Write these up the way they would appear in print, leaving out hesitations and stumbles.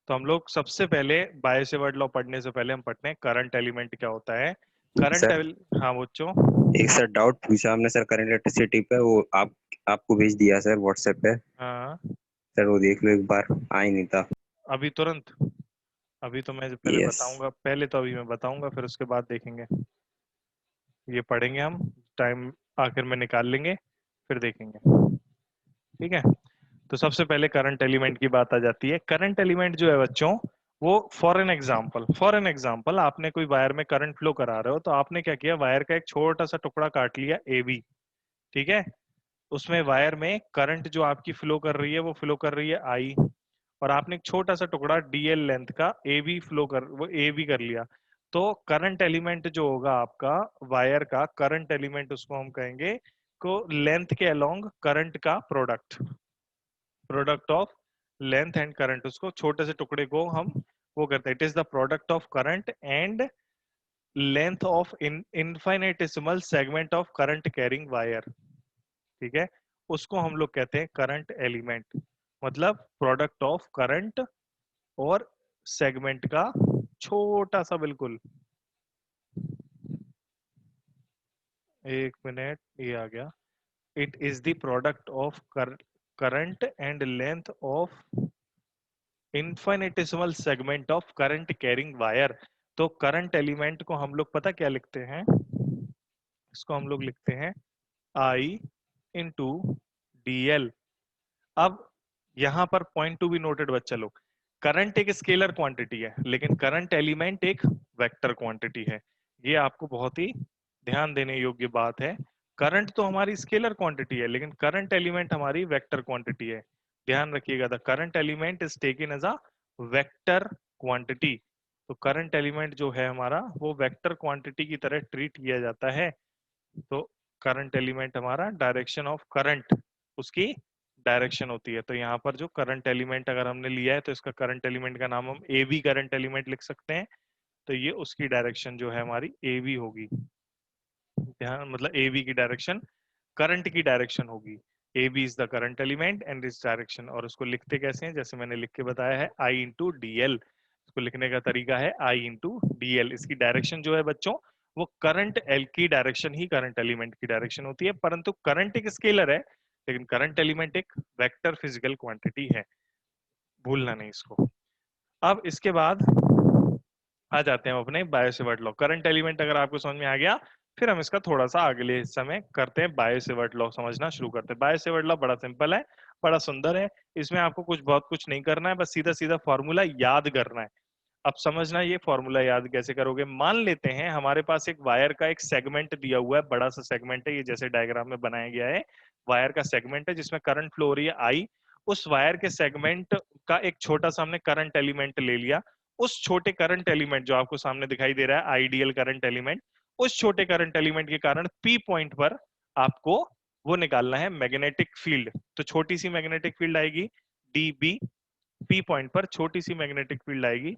तो हम लोग सबसे पहले बायो सेवर्ट लॉ पढ़ने से पहले हम पढ़ते हैं करंट एलिमेंट क्या होता है। करंट सर, हाँ बच्चों। एक सर डाउट पूछा हमने सर करंट इलेक्ट्रिसिटी पे। वो आपको भेज दिया सर व्हाट्सएप पे। हाँ सर वो देख लो एक बार, आ ही नहीं था। अभी तुरंत। अभी तो मैं पहले यस। बताऊंगा, पहले तो अभी मैं बताऊंगा फिर उसके बाद देखेंगे। ये पढ़ेंगे हम, टाइम आखिर में निकाल लेंगे, फिर देखेंगे। ठीक है। तो सबसे पहले करंट एलिमेंट की बात आ जाती है। करंट एलिमेंट जो है बच्चों, वो फॉर एन एग्जांपल आपने कोई वायर में करंट फ्लो करा रहे हो, तो आपने क्या किया, वायर का एक छोटा सा टुकड़ा काट लिया ए बी। ठीक है। उसमें वायर में करंट जो आपकी फ्लो कर रही है वो फ्लो कर रही है आई, और आपने एक छोटा सा टुकड़ा डीएल लेंथ का ए बी फ्लो कर वो ए बी कर लिया। तो करंट एलिमेंट जो होगा आपका वायर का करंट एलिमेंट, उसको हम कहेंगे को लेंथ के अलोंग करंट का product, product of length and current. उसको छोटे से टुकड़े को हम वो करते हैं, it is the product of current and length of infinitesimal segment of current carrying wire. ठीक है। उसको हम लोग कहते हैं करंट एलिमेंट, मतलब प्रोडक्ट ऑफ करंट और सेगमेंट का छोटा सा, बिल्कुल एक मिनट ये आ गया, it is the product of current and length of infinitesimal segment of current carrying wire. तो करंट एलिमेंट को हम लोग पता क्या लिखते हैं, इसको हम लोग लिखते हैं आई इंटू डी एल। अब यहां पर पॉइंट टू बी नोटेड बच्चा लोग, करंट एक स्केलर क्वांटिटी है लेकिन करंट एलिमेंट एक वेक्टर क्वांटिटी है। ये आपको बहुत ही ध्यान देने योग्य बात है। करंट तो हमारी स्केलर क्वांटिटी है लेकिन करंट एलिमेंट हमारी वेक्टर क्वांटिटी है। ध्यान रखिएगा, the current element is taken as a vector quantity. तो करंट एलिमेंट जो है हमारा वो वेक्टर क्वांटिटी की तरह ट्रीट किया जाता है। तो करंट एलिमेंट हमारा डायरेक्शन ऑफ करंट, उसकी डायरेक्शन होती है। तो यहाँ पर जो करंट एलिमेंट अगर हमने लिया है तो इसका करंट एलिमेंट का नाम हम ए बी करंट एलिमेंट लिख सकते हैं। तो ये उसकी डायरेक्शन जो है हमारी ए बी होगी। ध्यान, मतलब ए बी की डायरेक्शन करंट की डायरेक्शन होगी। A B is the current element and इस डायरेक्शन। और उसको लिखते कैसे हैं, जैसे मैंने लिख के बताया है, आई इंटू डी एल। इसको लिखने का तरीका है आई इंटू डी एल। इसकी डायरेक्शन जो है बच्चों, वो करंट एल की डायरेक्शन ही करंट एलिमेंट की डायरेक्शन होती है। परंतु करंट एक स्केलर है लेकिन करंट एलिमेंट एक वेक्टर फिजिकल क्वांटिटी है, भूलना नहीं इसको। अब इसके बाद आ जाते हैं हम अपने bio Savart law. Current element अगर आपको समझ में आ गया, फिर हम इसका थोड़ा सा अगले हिस्से में करते हैं, बायो सेवर्ट लॉ समझना शुरू करते हैं। बायो सेवर्ट लॉ बड़ा सिंपल है, बड़ा सुंदर है। इसमें आपको कुछ बहुत कुछ नहीं करना है, बस सीधा सीधा फॉर्मूला याद करना है। अब समझना ये फॉर्मूला याद कैसे करोगे। मान लेते हैं हमारे पास एक वायर का एक सेगमेंट दिया हुआ है, बड़ा सा सेगमेंट है, ये जैसे डायग्राम में बनाया गया है। वायर का सेगमेंट है जिसमें करंट फ्लो हो रही है आई। उस वायर के सेगमेंट का एक छोटा सा हमने करंट एलिमेंट ले लिया। उस छोटे करंट एलिमेंट जो आपको सामने दिखाई दे रहा है, आइडियल करंट एलिमेंट, उस छोटे करंट एलिमेंट के कारण पी पॉइंट पर आपको वो निकालना है मैग्नेटिक फील्ड। तो छोटी सी मैग्नेटिक फील्ड आएगी डी बी, पी पॉइंट पर छोटी सी मैग्नेटिक फील्ड आएगी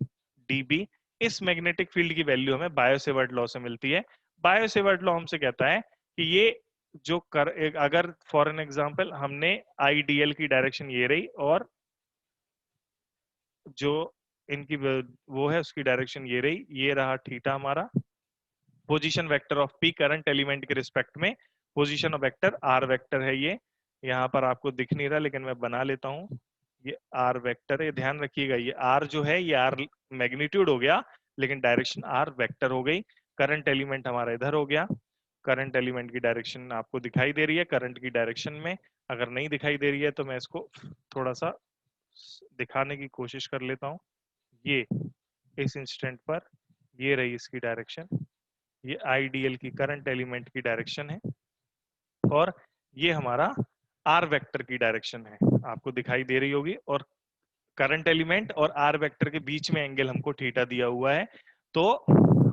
डीबी। इस मैग्नेटिक फील्ड की वैल्यू हमें बायो सेवर्ट लॉ से मिलती है। बायो सेवर्ट लॉ हमसे कहता है कि ये जो अगर फॉर एन एग्जांपल हमने आईडीएल की डायरेक्शन ये रही, और जो इनकी वो है उसकी डायरेक्शन ये रही, ये रहा थीटा हमारा, position vector of P current element के रिस्पेक्ट में position of vector R vector है ये। यहाँ पर आपको दिख नहीं रहा लेकिन मैं बना लेता हूँ, ये आर वेक्टर है। ध्यान रखिएगा, ये आर जो है ये आर मैग्नीट्यूड हो गया लेकिन डायरेक्शन आर वेक्टर हो गई। करंट एलिमेंट हमारा इधर हो गया। करंट एलिमेंट की डायरेक्शन आपको दिखाई दे रही है करंट की डायरेक्शन में। अगर नहीं दिखाई दे रही है तो मैं इसको थोड़ा सा दिखाने की कोशिश कर लेता हूँ। ये इस इंस्टेंट पर ये रही इसकी डायरेक्शन, ये आईडीएल की करंट एलिमेंट की डायरेक्शन है, और ये हमारा आर वेक्टर की डायरेक्शन है, आपको दिखाई दे रही होगी। और करंट एलिमेंट और आर वेक्टर के बीच में एंगल हमको थीटा दिया हुआ है। तो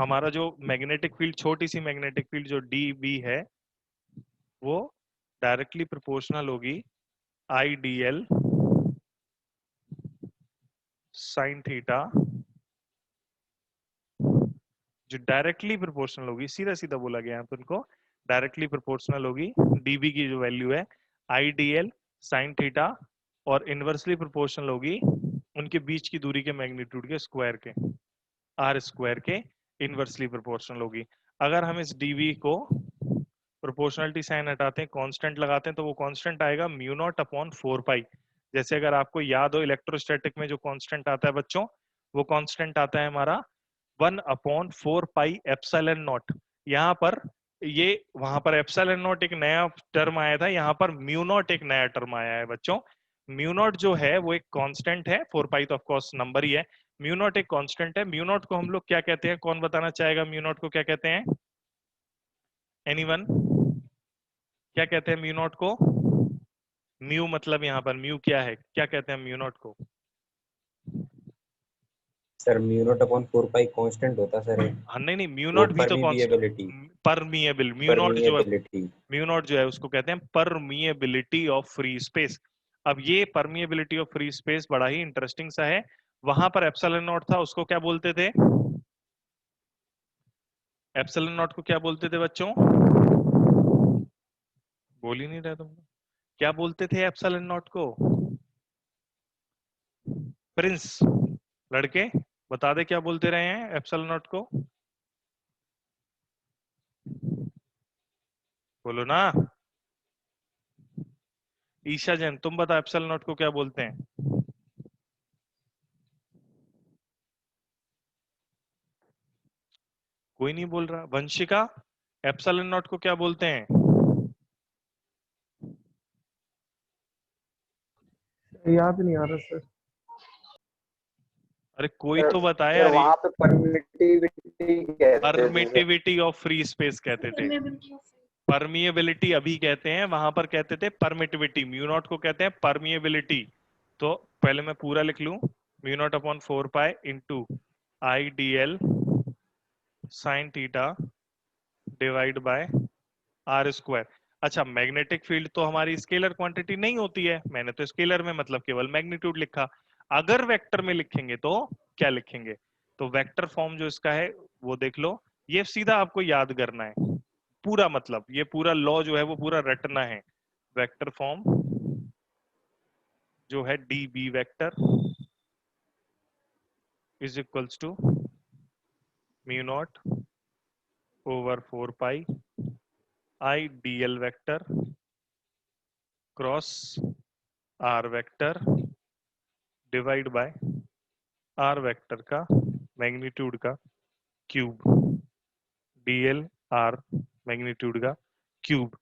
हमारा जो मैग्नेटिक फील्ड, छोटी सी मैग्नेटिक फील्ड जो डी बी है, वो डायरेक्टली प्रोपोर्शनल होगी आई डी एल साइन थीटा, जो डायरेक्टली प्रोपोर्शनल होगी, सीधा सीधा बोला गया है तो उनको डायरेक्टली प्रोपोर्शनल होगी डीबी की जो वैल्यू है आई डी एल साइन थीटा, और इनवर्सली प्रोपोर्शनल होगी उनके बीच की दूरी के मैग्नीट्यूड के स्क्वायर के, आर स्क्वायर के इनवर्सली प्रोपोर्शनल होगी। अगर हम इस डीवी को प्रोपोर्शनलिटी साइन हटाते हैं, कांस्टेंट लगाते हैं, तो वो कांस्टेंट आएगा म्यू नॉट अपॉन 4 पाई। जैसे अगर आपको याद हो इलेक्ट्रोस्टैटिक में जो कांस्टेंट आता है बच्चों, वो कांस्टेंट आता है हमारा 1/4 पाई एप्सिलॉन नॉट। यहाँ पर ये, वहां पर एप्सिलॉन नॉट एक नया टर्म आया था, यहाँ पर म्यू नॉट एक नया टर्म आया है बच्चों। म्यू नॉट जो है वो एक कांस्टेंट है, 4 पाई तो ऑफकोर्स नंबर ही है, म्यू नॉट एक कांस्टेंट है। म्यू नॉट को हम लोग क्या कहते हैं, कौन बताना चाहेगा म्यू नॉट को क्या कहते हैं? एनीवन? क्या कहते हैं म्यू नॉट को? म्यू मतलब यहाँ पर म्यू क्या है, क्या कहते हैं म्यू नॉट को? सर म्यू नॉट अपॉन 4 पाई कांस्टेंट होता सर है, हाँ नहीं नहीं, म्यू वो नॉट भी तो constant, permeability, permeable, mu naught जो है, परमीबिलिटी। म्यू नॉट जो है उसको कहते हैं परमिएबिलिटी ऑफ फ्री स्पेस। अब ये परमिएबिलिटी ऑफ फ्री स्पेस बड़ा ही इंटरेस्टिंग सा है। वहां पर एप्सिलॉन नॉट था, उसको क्या बोलते थे? एप्सिलॉन नॉट को क्या बोलते थे बच्चों? बोल ही नहीं रहे तुम, क्या बोलते थे एप्सिलॉन नॉट को? प्रिंस, लड़के बता दे क्या बोलते रहे हैं एप्सिलॉन नॉट को, बोलो ना। ईशा जैन तुम बता एप्सिलॉन नॉट को क्या बोलते हैं? कोई नहीं बोल रहा। वंशिका, एप्सिलॉन नॉट को क्या बोलते हैं? याद नहीं आ रहा सर। अरे कोई तो बताए सर यार। वहां पे परमिटिविटी कहते थे sir. Permittivity of free space कहते थे, परमिएबिलिटी अभी कहते हैं, वहां पर कहते थे परमिटिविटी। म्यू नॉट को कहते हैं परमिएबिलिटी। तो पहले मैं पूरा लिख लूं, mu naught upon 4 pi into I D L sine theta divide by R square. अच्छा, मैग्नेटिक फील्ड तो हमारी स्केलर क्वांटिटी नहीं होती है, मैंने तो स्केलर में मतलब केवल मैग्नीट्यूड लिखा। अगर वेक्टर में लिखेंगे तो क्या लिखेंगे? तो वेक्टर फॉर्म जो इसका है वो देख लो, ये सीधा आपको याद करना है पूरा, मतलब ये पूरा लॉ जो है वो पूरा रटना है। वेक्टर फॉर्म जो है D B vector is equals to mu naught over 4 pi I D L vector cross R vector divide by R vector का मैग्नीट्यूड का क्यूब, डीएल आर मैग्नीट्यूड का क्यूब।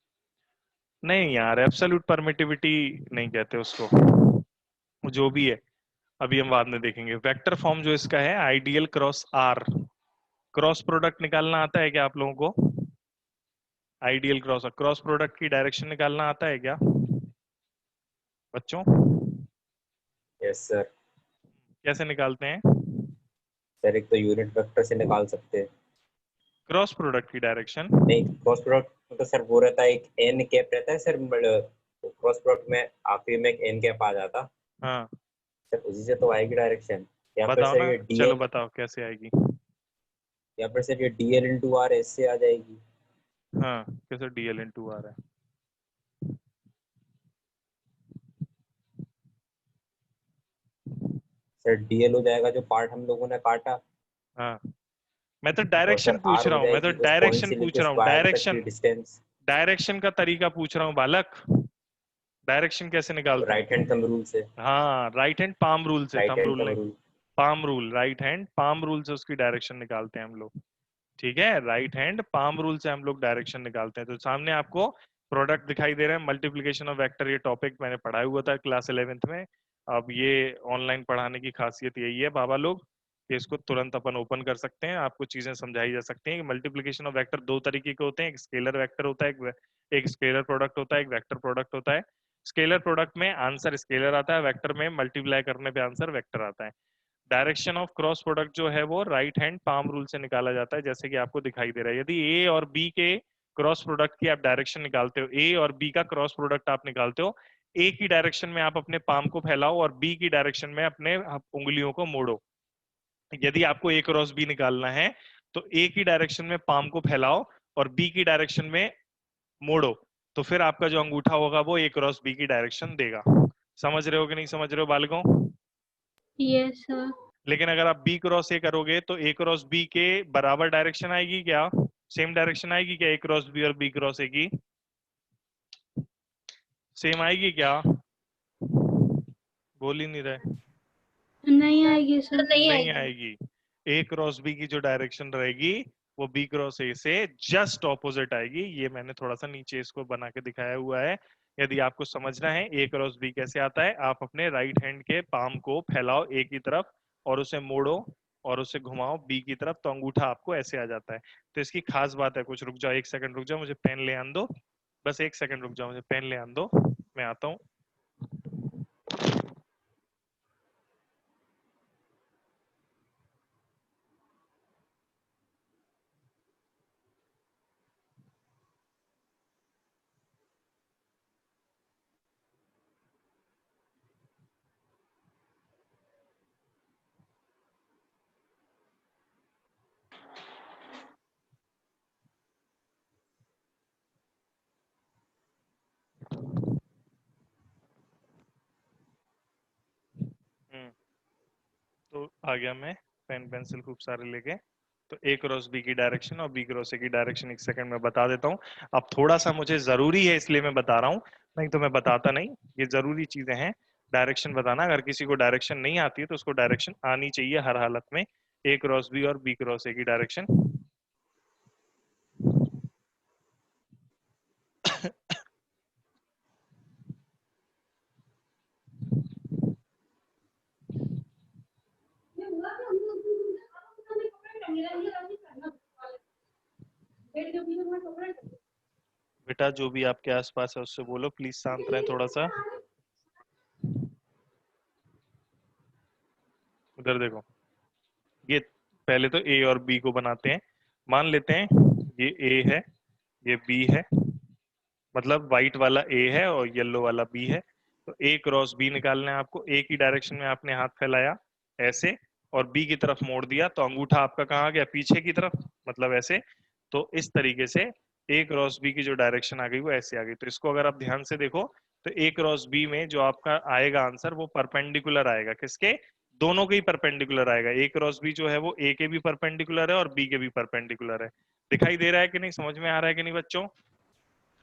नहीं यार, एब्सोल्यूट परमिटिविटी नहीं कहते उसको, जो भी है अभी हम बाद में देखेंगे। वेक्टर फॉर्म जो इसका है I DL cross R, cross product निकालना आता है क्या आप लोगों को? आइडियल क्रॉस, क्रॉस प्रोडक्ट की डायरेक्शन निकालना आता है क्या बच्चों? Yes sir. कैसे निकालते हैं सर एक तो यूनिट वेक्टर से निकाल सकते हैं। क्रॉस प्रोडक्ट की डायरेक्शन? नहीं, क्रॉस प्रोडक्ट में तो सर वो रहता है, एक एन कैप रहता है सर, क्रॉस प्रोडक्ट में आखिरी में एक एन कैप आ जाता हाँ सर, उसी से तो आएगी डायरेक्शन। यहाँ पर बताओ सर ना, ये चलो डीएल, बताओ कैसे आएगी। यहाँ पर सर ये डीएल इंटू आर इससे आ जाएगी। हाँ कैसे डीएल इंटू आ रहा है? सर डीएल हो जाएगा जो पार्ट हम लोगों ने काटा, हाँ मैं तो और डायरेक्शन सर पूछ आर रहा हो हूँ, मैं तो जाएगी उस पॉइंट डायरेक्शन से पूछ लेके रहा हूँ, स्क्वायर तक की डायरेक्शन, डिस्टेंस। डायरेक्शन का तरीका पूछ रहा हूँ बालक, डायरेक्शन कैसे निकालते राइट हैंड हैं? थंब रूल से, हाँ राइट हैंड पाम रूल से, right thumb hand rule thumb नहीं, rule. Palm rule, right hand palm rule से उसकी डायरेक्शन निकालते हैं हम लोग। ठीक है, राइट हैंड पाम रूल से हम लोग डायरेक्शन निकालते हैं। तो सामने आपको प्रोडक्ट दिखाई दे रहा है, मल्टीप्लिकेशन ऑफ वेक्टर, ये टॉपिक मैंने पढ़ाया हुआ था क्लास 11th में। अब ये ऑनलाइन पढ़ाने की खासियत यही है बाबा लोग, कि इसको तुरंत अपन ओपन कर सकते हैं, आपको चीजें समझाई जा सकती हैं कि मल्टीप्लिकेशन ऑफ वेक्टर दो तरीके के होते हैं, एक स्केलर वेक्टर होता है, एक स्केलर प्रोडक्ट होता है, एक वेक्टर प्रोडक्ट होता है। स्केलर प्रोडक्ट में आंसर स्केलर आता है, वेक्टर में मल्टीप्लाई करने पे आंसर वेक्टर आता है। डायरेक्शन ऑफ क्रॉस प्रोडक्ट जो है वो राइट हैंड पाम रूल से निकाला जाता है, जैसे कि आपको दिखाई दे रहा है। यदि ए और बी के क्रॉस प्रोडक्ट की आप डायरेक्शन निकालते हो, ए और बी का क्रॉस प्रोडक्ट आप निकालते हो, ए की डायरेक्शन में आप अपने पाम को फैलाओ और बी की डायरेक्शन में अपने उंगलियों को मोड़ो। यदि आपको ए क्रॉस बी निकालना है तो ए की डायरेक्शन में पाम को फैलाओ और बी की डायरेक्शन में मोड़ो, तो फिर आपका जो अंगूठा होगा वो ए क्रॉस बी की डायरेक्शन देगा। समझ रहे हो कि नहीं समझ रहे हो बालकों? Yes sir. लेकिन अगर आप बी क्रॉस ए करोगे तो ए क्रॉस बी के बराबर डायरेक्शन आएगी क्या? सेम डायरेक्शन आएगी क्या ए क्रॉस बी और बी क्रॉस ए की? सेम आएगी क्या? बोल ही नहीं रहे। नहीं आएगी सर। नहीं आएगी। ए क्रॉस बी की जो डायरेक्शन रहेगी वो बी क्रॉस ए से जस्ट ऑपोजिट आएगी। ये मैंने थोड़ा सा नीचे इसको बना के दिखाया हुआ है। यदि आपको समझना है ए क्रॉस बी कैसे आता है, आप अपने राइट हैंड के पाम को फैलाओ ए की तरफ और उसे मोड़ो और उसे घुमाओ बी की तरफ, तो अंगूठा आपको ऐसे आ जाता है। तो इसकी खास बात है कुछ। रुक जाओ, 1 सेकंड रुक जाओ, मुझे पेन ले आन दो। बस 1 सेकंड रुक जाओ, मुझे पेन ले आन दो, मैं आता हूँ। तो आ गया मैं पेन पेंसिल खूब सारे लेके। तो ए क्रॉस बी की डायरेक्शन और बी क्रॉस ए की डायरेक्शन 1 सेकंड में बता देता हूँ। अब थोड़ा सा मुझे जरूरी है इसलिए मैं बता रहा हूँ, नहीं तो मैं बताता नहीं। ये जरूरी चीजें हैं डायरेक्शन बताना। अगर किसी को डायरेक्शन नहीं आती है तो उसको डायरेक्शन आनी चाहिए हर हालत में, ए क्रॉस बी और बी क्रॉस ए की डायरेक्शन। बेटा जो भी आपके आसपास है उससे बोलो प्लीज शांत रहें थोड़ा सा। उधर देखो, ये पहले तो ए और बी को बनाते हैं। मान लेते हैं ये ए है, ये बी है, मतलब व्हाइट वाला ए है और येलो वाला बी है। तो ए क्रॉस बी निकालना है आपको। ए की डायरेक्शन में आपने हाथ फैलाया ऐसे और बी की तरफ मोड़ दिया, तो अंगूठा आपका कहाँ आ गया? पीछे की तरफ, मतलब ऐसे। तो इस तरीके से ए क्रॉस बी की जो डायरेक्शन आ गई वो ऐसे आ गई। तो इसको अगर आप ध्यान से देखो तो ए क्रॉस बी में जो आपका आएगा आंसर वो परपेंडिकुलर आएगा। किसके? दोनों के ही परपेंडिकुलर आएगा। ए क्रॉस बी जो है वो ए के भी परपेंडिकुलर है और बी के भी परपेंडिकुलर है। दिखाई दे रहा है कि नहीं? समझ में आ रहा है कि नहीं बच्चों?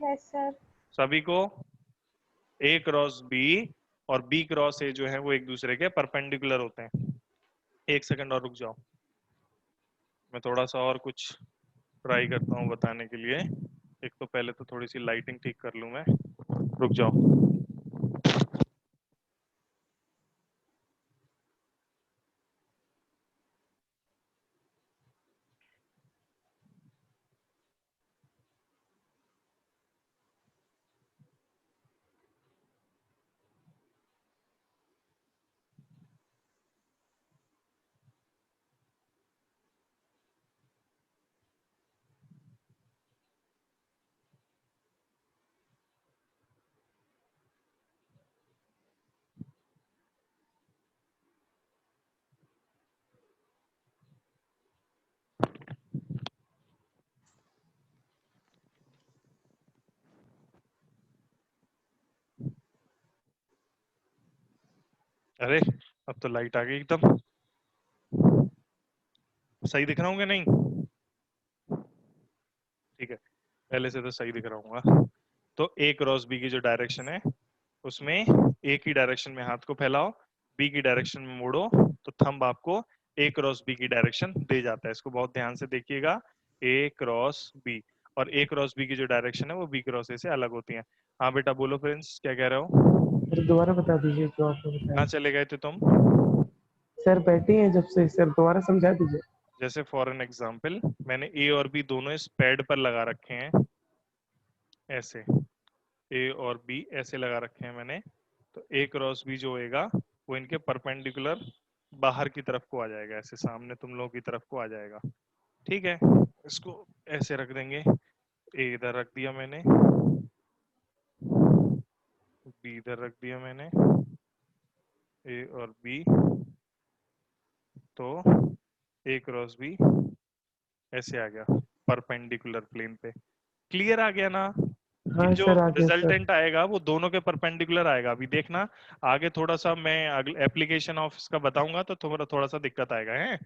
Yes sir. सभी को? ए क्रॉस बी और बी क्रॉस ए जो है वो एक दूसरे के परपेंडिकुलर होते हैं। 1 सेकंड और रुक जाओ, मैं थोड़ा सा और कुछ ट्राई करता हूँ बताने के लिए। एक तो पहले तो थोड़ी सी लाइटिंग ठीक कर लूँ मैं। रुक जाओ। अरे अब तो लाइट आ गई एकदम। सही दिख रहा हूँ कि नहीं? ठीक है, पहले से तो सही दिख रहा हूँ। तो ए क्रॉस बी की जो डायरेक्शन है उसमें ए की डायरेक्शन में हाथ को फैलाओ, बी की डायरेक्शन में मोड़ो, तो थंब आपको ए क्रॉस बी की डायरेक्शन दे जाता है। इसको बहुत ध्यान से देखिएगा, ए क्रॉस बी। और ए क्रॉस बी की जो डायरेक्शन है वो बी क्रॉस ए से अलग होती है। हाँ बेटा बोलो फ्रेंड्स, क्या कह रहे हो? सर दोबारा बता दीजिए जो आपने कहाँ बताया। चले गए थे तुम? सर बैठे हैं जब से, सर दोबारा समझा दीजिए। जैसे फॉर एन एग्जाम्पल मैंने ए और बी दोनों इस पैड पर लगा रखे हैं ऐसे, ए और बी ऐसे लगा रखे हैं मैंने। तो ए क्रॉस बी जो होएगा वो इनके परपेंडिकुलर बाहर की तरफ को आ जाएगा, ऐसे सामने तुम लोगों की तरफ को आ जाएगा। ठीक है, इसको ऐसे रख देंगे। ए इधर रख दिया मैंने, बी इधर रख दिया मैंने, ए और बी। तो ए क्रॉस बी ऐसे आ गया परपेंडिकुलर प्लेन पे। क्लियर आ गया ना? हाँ कि जो सर आ गया सर। रिजल्टेंट आएगा वो दोनों के परपेंडिकुलर आएगा। अभी देखना आगे थोड़ा सा मैं एप्लीकेशन ऑफ इसका बताऊंगा तो थोड़ा थोड़ा सा दिक्कत आएगा है।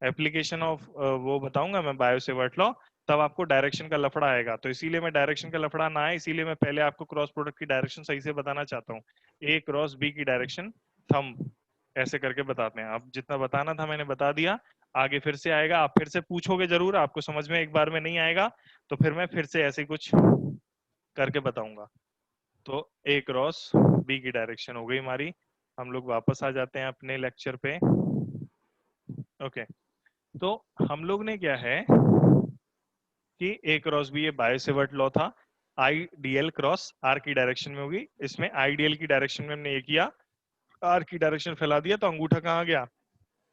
एप्लीकेशन ऑफ वो बताऊंगा मैं बायो सेवर्ट लॉ, तब आपको डायरेक्शन का लफड़ा आएगा। तो इसीलिए मैं डायरेक्शन का लफड़ा ना आए इसीलिए मैं पहले आपको क्रॉस प्रोडक्ट की डायरेक्शन सही से बताना चाहता हूँ। ए क्रॉस बी की डायरेक्शन थंब ऐसे करके बताते हैं। अब जितना बताना था मैंने बता दिया। आगे फिर से आएगा, आप फिर से पूछोगे जरूर, आपको समझ में एक बार में नहीं आएगा तो फिर मैं फिर से ऐसे कुछ करके बताऊंगा। तो ए क्रॉस बी की डायरेक्शन हो गई हमारी। हम लोग वापस आ जाते हैं अपने लेक्चर पे। ओके, तो हम लोग ने क्या है कि ए क्रॉस बी ये बायो सेवर्ट लॉ था। I D L cross R की डायरेक्शन में होगी। इसमें आई डी एल की डायरेक्शन में हमने ये किया, आर की डायरेक्शन फैला दिया तो अंगूठा कहाँ गया,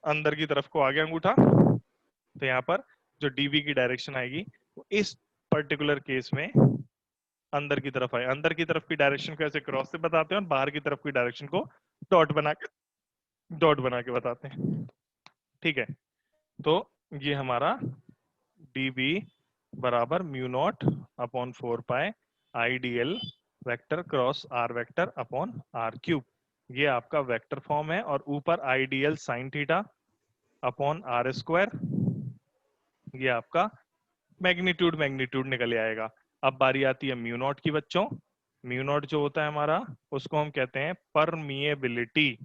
अंदर की तरफ को आ गया अंगूठा। तो यहाँ पर जो डीबी की डायरेक्शन आएगी वो इस पर्टिकुलर केस में अंदर की तरफ आए। अंदर की तरफ की डायरेक्शन को ऐसे क्रॉस से बताते हैं और बाहर की तरफ की डायरेक्शन को डॉट बना के बताते हैं। ठीक है, तो ये हमारा डीबी बराबर mu naught upon 4 pi I D L vector cross R vector upon R cube. ये आपका वेक्टर फॉर्म है और ऊपर I D L sine theta upon R square, ये आपका मैग्नीट्यूड मैग्नीट्यूड निकल आएगा। अब बारी आती है म्यू नॉट की बच्चों। म्यू नॉट जो होता है हमारा उसको हम कहते हैं परमिएबिलिटी।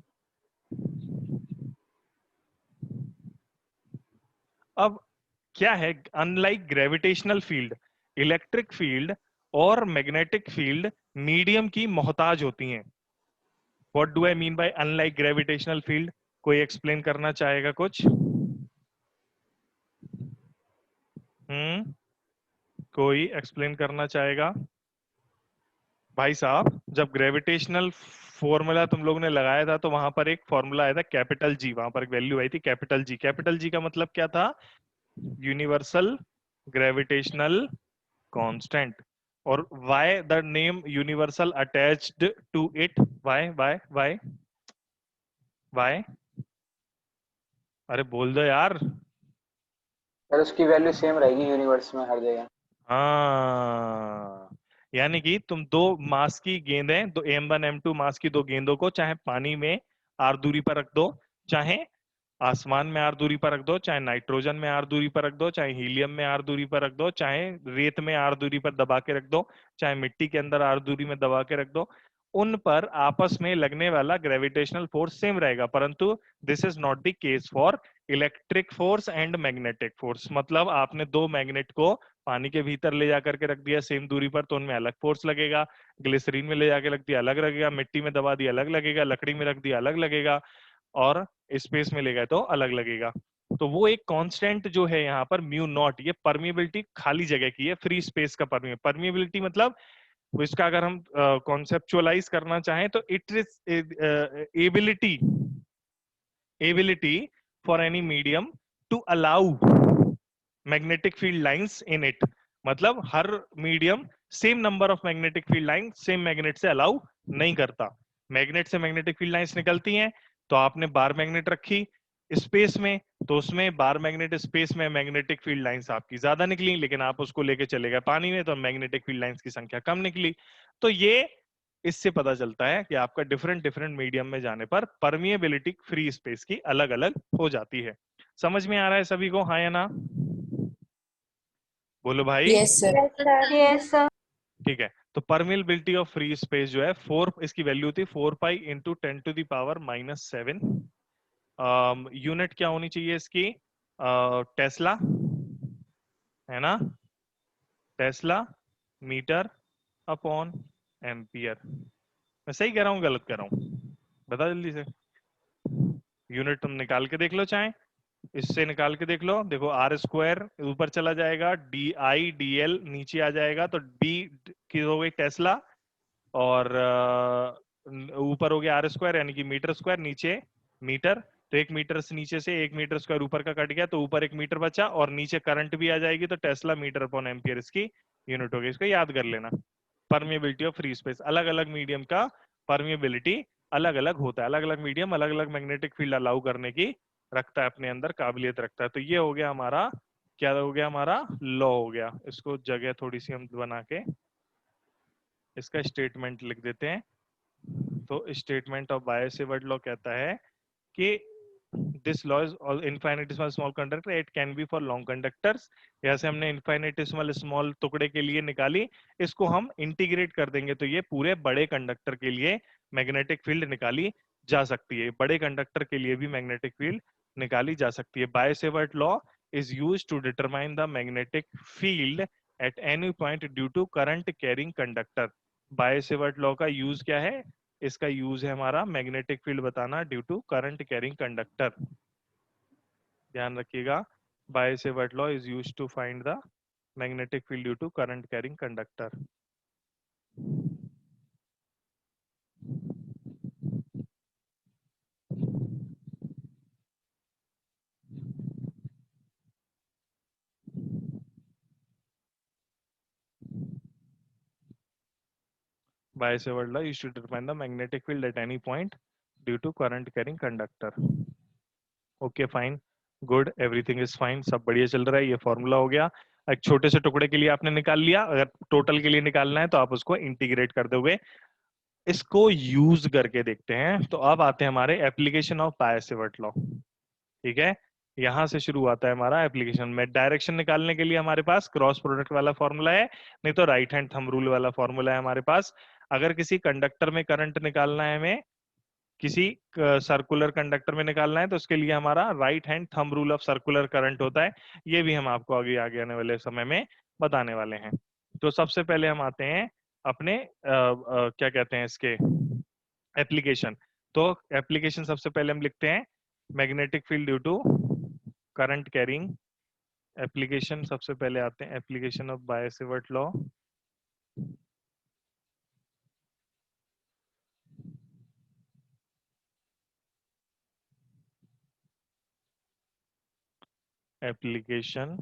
अब क्या है, unlike gravitational field, electric field और मैग्नेटिक फील्ड मीडियम की मोहताज होती हैं। What do I mean by unlike gravitational field? कोई एक्सप्लेन करना चाहेगा कुछ? कोई एक्सप्लेन करना चाहेगा? भाई साहब, जब ग्रेविटेशनल फॉर्मूला तुम लोग ने लगाया था तो वहां पर एक फॉर्मूला आया था कैपिटल जी, वहां पर एक वैल्यू आई थी कैपिटल जी। कैपिटल जी का मतलब क्या था? Universal gravitational constant. और why the name universal attached to it? Why why why why? अरे बोल दो यार। सर उसकी वैल्यू सेम रहेगी यूनिवर्स में हर जगह। हाँ, यानी कि तुम दो मास की गेंदें, दो m1 m2 मास की दो गेंदों को चाहे पानी में r दूरी पर रख दो, चाहे आसमान में r दूरी पर रख दो, चाहे नाइट्रोजन में r दूरी पर रख दो, चाहे हीलियम में r दूरी पर रख दो, चाहे रेत में r दूरी पर दबा के रख दो, चाहे मिट्टी के अंदर r दूरी में दबा के रख दो, उन पर आपस में लगने वाला ग्रेविटेशनल फोर्स सेम रहेगा। परंतु this is not the case for electric force and magnetic force. मतलब आपने दो मैग्नेट को पानी के भीतर ले जाकर के रख दिया सेम दूरी पर तो उनमें अलग फोर्स लगेगा, ग्लिसरीन में ले जाके रख दिया अलग लगेगा, मिट्टी में दबा दिया अलग लगेगा, लकड़ी में रख दिया अलग लगेगा, और स्पेस में ले गए तो अलग लगेगा। तो वो एक कांस्टेंट जो है यहाँ पर म्यू नॉट, ये परमिएबिलिटी खाली जगह की है, फ्री स्पेस का परमिएबिलिटी मतलब इसका अगर हम कॉन्सेप्चुअलाइज करना चाहें तो it is ability for any medium to allow magnetic field lines in it. मतलब हर medium same number of magnetic field line same magnet से अलाउ नहीं करता। मैग्नेट से मैग्नेटिक फील्ड लाइंस निकलती हैं तो आपने बार मैग्नेट रखी स्पेस में तो उसमें बार मैग्नेट स्पेस में मैग्नेटिक फील्ड लाइंस आपकी ज्यादा निकली, लेकिन आप उसको लेके चले गए पानी में तो मैग्नेटिक फील्ड लाइंस की संख्या कम निकली। तो ये इससे पता चलता है कि आपका डिफरेंट डिफरेंट मीडियम में जाने पर परमिएबिलिटी फ्री स्पेस की अलग अलग हो जाती है। समझ में आ रहा है सभी को, हाँ या ना? बोलो भाई। Yes sir. Yes sir. ठीक है, तो परमिएबिलिटी ऑफ फ्री स्पेस जो है 4, इसकी वैल्यू थी 4 pi into 10 to the power -7। Unit क्या होनी चाहिए इसकी? टेस्ला, है ना? Tesla metre upon ampere. मैं सही कह रहा हूँ गलत कह रहा हूँ? बता जल्दी से। यूनिट तुम निकाल के देख लो, चाहे इससे निकाल के देख लो। देखो आर स्क्वायर ऊपर चला जाएगा, डी आई डी एल नीचे आ जाएगा, तो डी की हो गई टेस्ला और ऊपर हो गया आर स्क्वायर यानी कि मीटर स्क्वायर, नीचे मीटर। तो 1 मीटर से नीचे से 1 मीटर स्क्वायर ऊपर का कट गया तो ऊपर 1 मीटर बचा और नीचे करंट भी आ जाएगी तो टेस्ला मीटर अपॉन एम्पियर इसकी यूनिट होगी। इसको याद कर लेना। परमिएबिलिटी ऑफ फ्री स्पेस, अलग अलग मीडियम का परमिएबिलिटी अलग अलग होता है, अलग अलग मीडियम अलग अलग मैग्नेटिक फील्ड अलाउ करने की रखता है, अपने अंदर काबिलियत रखता है। तो ये हो गया हमारा, क्या हो गया हमारा लॉ हो गया। इसको जगह थोड़ी सी हम बना के इसका स्टेटमेंट लिख देते हैं। तो स्टेटमेंट ऑफ बायो-सेवर्ट लॉ कहता है कि this law is infinitesimal small conductor, it can be for long conductors. यहाँ से हमने इनफाइनिटेसिमल स्मॉल टुकड़े के लिए निकाली, इसको हम इंटीग्रेट कर देंगे तो ये पूरे बड़े कंडक्टर के लिए मैग्नेटिक फील्ड निकाली जा सकती है। बड़े कंडक्टर के लिए भी मैग्नेटिक फील्ड निकाली जा सकती है। Biot-Savart law is used to determine the magnetic field at any point due to current carrying conductor। Biot Savart law का यूज क्या है? इसका यूज है हमारा मैग्नेटिक फील्ड बताना due to current carrying conductor. ध्यान रखिएगा, Biot Savart law is used to find the magnetic field due to current carrying conductor. Bayo-Savart's law is to determine the magnetic field at any point due to current carrying conductor। Okay, fine, good, everything is fine, सब बढ़िया चल रहा है। ये formula हो गया। एक छोटे से टुकड़े के लिए आपने निकाल लिया, अगर टोटल के लिए निकालना है तो आप उसको इंटीग्रेट कर दोगे। इसको यूज करके देखते हैं। तो अब आते हैं हमारे एप्लीकेशन ऑफ बायो-सेवर्ट लॉ। ठीक है, यहां से शुरू आता है हमारा एप्लीकेशन में। डायरेक्शन निकालने के लिए हमारे पास क्रॉस प्रोडक्ट वाला फॉर्मूला है, नहीं तो राइट हैंड थंब रूल वाला फॉर्मूला है हमारे पास। अगर किसी कंडक्टर में करंट निकालना है हमें, किसी सर्कुलर कंडक्टर में निकालना है, तो उसके लिए हमारा right hand thumb rule of circular current होता है। ये भी हम आपको आगे आगे आने वाले समय में बताने वाले हैं। तो सबसे पहले हम आते हैं अपने क्या कहते हैं इसके एप्लीकेशन। तो एप्लीकेशन सबसे पहले हम लिखते हैं magnetic field due to current carrying. Application सबसे पहले आते हैं application of Biot Savart law. Application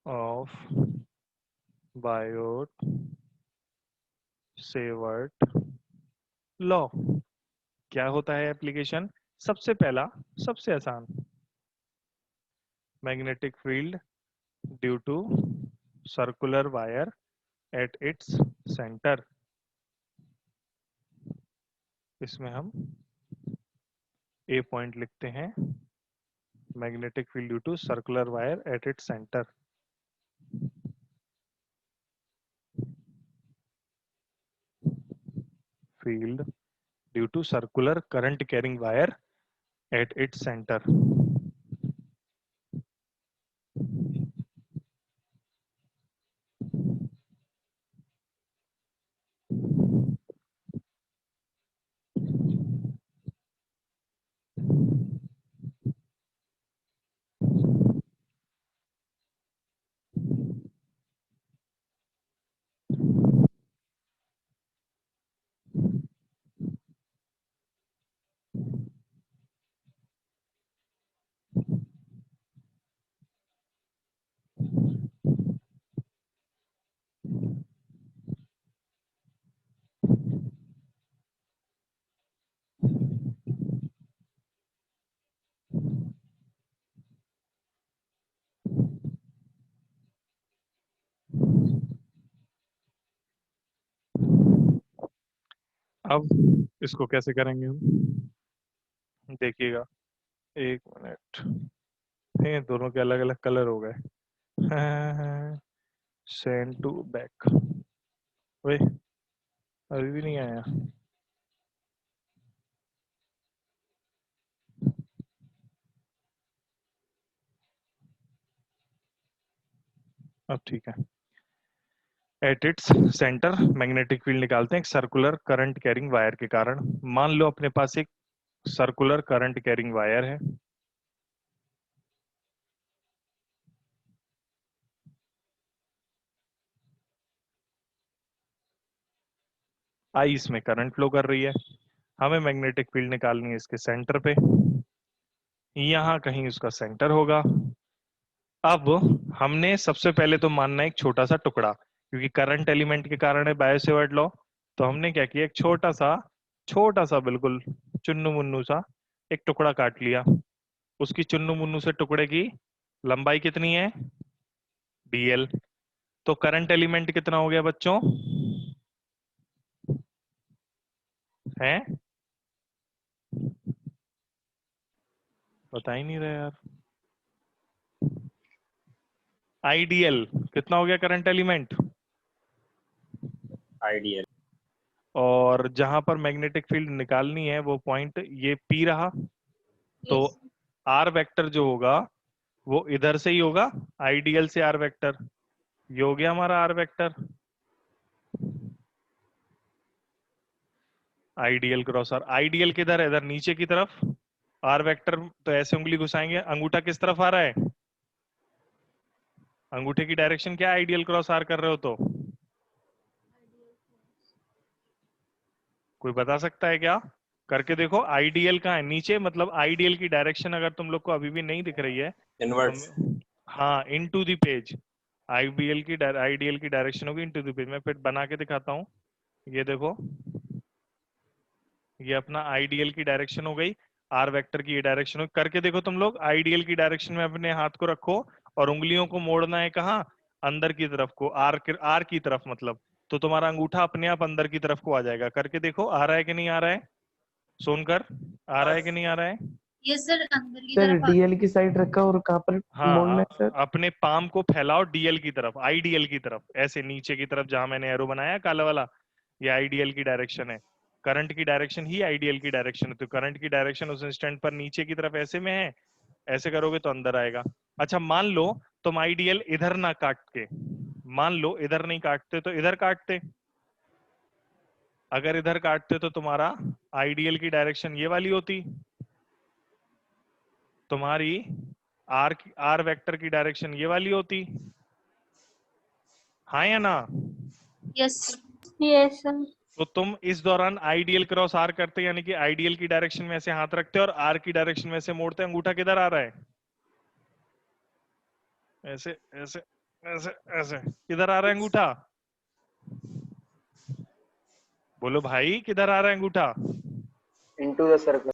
of Biot Savart law क्या होता है? एप्लीकेशन सबसे पहला, सबसे आसान, magnetic field due to circular wire at its centre. इसमें हम ए पॉइंट लिखते हैं, magnetic field due to circular wire at its centre. Field due to circular current carrying wire at its centre. अब इसको कैसे करेंगे हम, देखिएगा, एक मिनट। ये दोनों के अलग अलग कलर हो गए। सेंड टू बैक, वे अभी भी नहीं आया। अब ठीक है। Eight its centre magnetic field निकालते हैं एक सर्कुलर करंट कैरिंग वायर के कारण। मान लो अपने पास एक सर्कुलर करंट कैरिंग वायर है। आई इसमें करंट फ्लो कर रही है, हमें मैग्नेटिक फील्ड निकालनी है इसके सेंटर पे। यहां कहीं उसका सेंटर होगा। अब हमने सबसे पहले तो मानना है एक छोटा सा टुकड़ा, क्योंकि करंट एलिमेंट के कारण है बायो-सेवर्ट लॉ। तो हमने क्या किया, एक छोटा सा बिल्कुल चुन्नू मुन्नू सा एक टुकड़ा काट लिया। उसकी चुन्नू मुन्नू से टुकड़े की लंबाई कितनी है? dl। तो करंट एलिमेंट कितना हो गया बच्चों? है बता ही नहीं रहे यार। आइडियल कितना हो गया करंट एलिमेंट? आइडियल। और जहां पर मैग्नेटिक फील्ड निकालनी है वो पॉइंट ये पी रहा, तो Yes. आर वेक्टर जो होगा वो इधर से ही होगा, आइडियल से आर वेक्टर। ये हो गया हमारा R vector, I DL cross R. I DL किधर है? इधर नीचे की तरफ। आर वेक्टर तो ऐसे उंगली घुसाएंगे, अंगूठा किस तरफ आ रहा है? अंगूठे की डायरेक्शन क्या? आइडियल क्रॉस आर कर रहे हो तो कोई बता सकता है क्या? करके देखो आइडियल कहाँ है नीचे, मतलब आइडियल की डायरेक्शन अगर तुम लोग को अभी भी नहीं दिख रही है तो इनवर्ट्स। हाँ, इनटू द पेज। आइडियल की डायरेक्शन होगी इनटू द पेज। मैं फिर बना के दिखाता हूँ। ये देखो, ये अपना आइडियल की डायरेक्शन हो गई, आर वेक्टर की ये डायरेक्शन हो। करके देखो तुम लोग, आइडियल की डायरेक्शन में अपने हाथ को रखो और उंगलियों को मोड़ना है कहाँ? अंदर की तरफ को, आर की तरफ मतलब। तो तुम्हारा अंगूठा अपने आप अंदर की तरफ को आ जाएगा। करके देखो आ रहा है कि नहीं आ रहा है? सोनकर, आ रहा है कि नहीं आ रहा है? यस सर, अंदर की सर तरफ डीएल की साइड रखा और कहाँ पर मोड़ना हाँ, है सर? अपने पाम को फैलाओ डीएल की तरफ, आईडीएल की तरफ, ऐसे नीचे की तरफ जहां मैंने एरो बनाया काला वाला, ये आईडीएल की डायरेक्शन है। करंट की डायरेक्शन ही आईडीएल की डायरेक्शन है, तो करंट की डायरेक्शन उस इंस्टेंट पर नीचे की तरफ ऐसे में है, ऐसे करोगे तो अंदर आएगा। अच्छा मान लो तुम आईडीएल इधर ना काट के, मान लो इधर नहीं काटते तो इधर काटते। अगर इधर काटते तो तुम्हारा आईडीएल की डायरेक्शन ये वाली होती, तुम्हारी आर वेक्टर की डायरेक्शन ये वाली होती। हाँ या ना? Yes yes sir. तो तुम इस दौरान आइडियल क्रॉस आर करते, यानी कि आइडियल की डायरेक्शन में ऐसे हाथ रखते और आर की डायरेक्शन में ऐसे मोड़ते। अंगूठा किधर आ रहा है? ऐसे ऐसे ऐसे ऐसे। किधर आ रहा है अंगूठा? बोलो भाई, किधर आ रहा है अंगूठा? into the circle.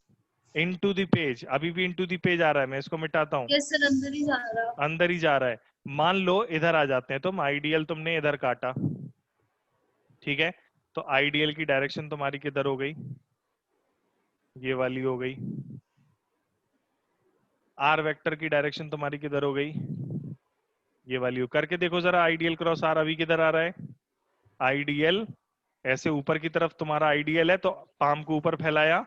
Into the page. अभी भी इनटू द पेज आ रहा है, मैं इसको मिटाता हूँ। यस सर, अंदर ही जा रहा। अंदर ही जा रहा है। मान लो इधर आ जाते हैं, तुम आइडियल तुमने इधर काटा, ठीक है, तो आइडियल की डायरेक्शन तुम्हारी किधर हो गई? ये वाली हो गई। आर वेक्टर की डायरेक्शन तुम्हारी किधर हो गई? ये वाली हो। करके देखो जरा, आइडियल क्रॉस आर अभी किधर आ रहा है? आइडियल ऐसे ऊपर की तरफ तुम्हारा आइडियल है, तो पाम को ऊपर फैलाया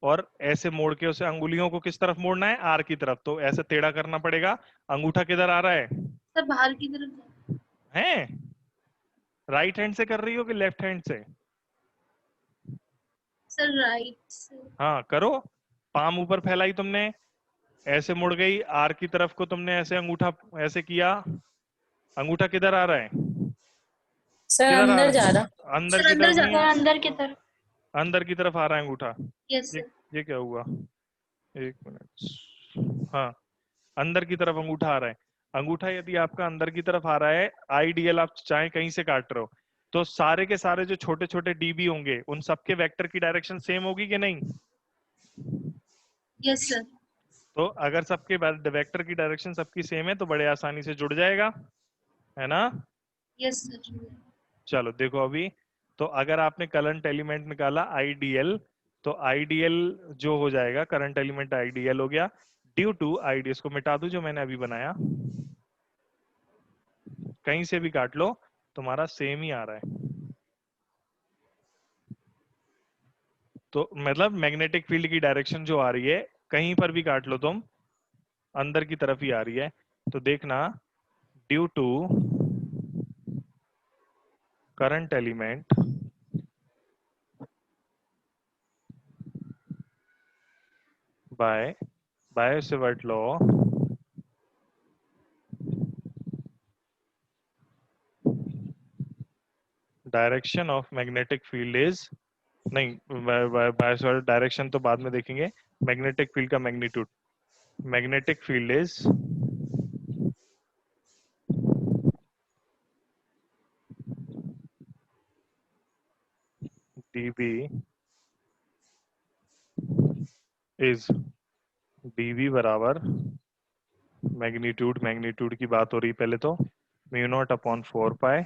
और ऐसे मोड़ के उसे, अंगुलियों को किस तरफ मोड़ना है? आर की तरफ, तो ऐसे टेढ़ा करना पड़ेगा। अंगूठा किधर आ रहा है? सर बाहर की तरफ। हैं? राइट हैंड से कर रही हो कि लेफ्ट हैंड से? सर राइट से। हाँ करो। पाम ऊपर फैलाई तुमने, ऐसे मुड़ गई आर की तरफ को, तुमने ऐसे अंगूठा ऐसे किया। अंगूठा किधर आ रहा है? सर किधर आ अंदर रहा जा है? रहा। अंदर सर की अंदर तरफ जा नहीं रहा है? है, अंदर की तरफ। अंदर की तरफ आ रहा है अंगूठा। यस ये सर। ये क्या हुआ? एक मिनट। हाँ, अंदर की तरफ अंगूठा आ रहा है। अंगूठा यदि आपका अंदर की तरफ आ रहा है, आइडियल आप चाहे कहीं से काट रहे हो, तो सारे के सारे जो छोटे छोटे डीबी होंगे उन सबके वेक्टर की डायरेक्शन सेम होगी कि नहीं? Yes sir. तो अगर सबके वेक्टर की डायरेक्शन सबकी सेम है तो बड़े आसानी से जुड़ जाएगा, है ना? Yes sir. चलो देखो अभी, तो अगर आपने करंट एलिमेंट निकाला आईडीएल, तो आईडीएल जो हो जाएगा, करंट एलिमेंट आईडीएल हो गया ड्यू टू आईडी। इसको मिटा दूं जो मैंने अभी बनाया, कहीं से भी काट लो तुम्हारा सेम ही आ रहा है। तो मतलब मैग्नेटिक फील्ड की डायरेक्शन जो आ रही है, कहीं पर भी काट लो तुम, अंदर की तरफ ही आ रही है। तो देखना, due to current element by Biot Savart law, direction of magnetic field is, नहीं, बाय-सैवर्ट डायरेक्शन तो बाद में देखेंगे, मैग्नेटिक फील्ड का magnitude. Magnetic field is dB is, dB बराबर मैग्नीट्यूड, मैग्नीट्यूड की बात हो रही पहले तो, mu naught upon 4 pi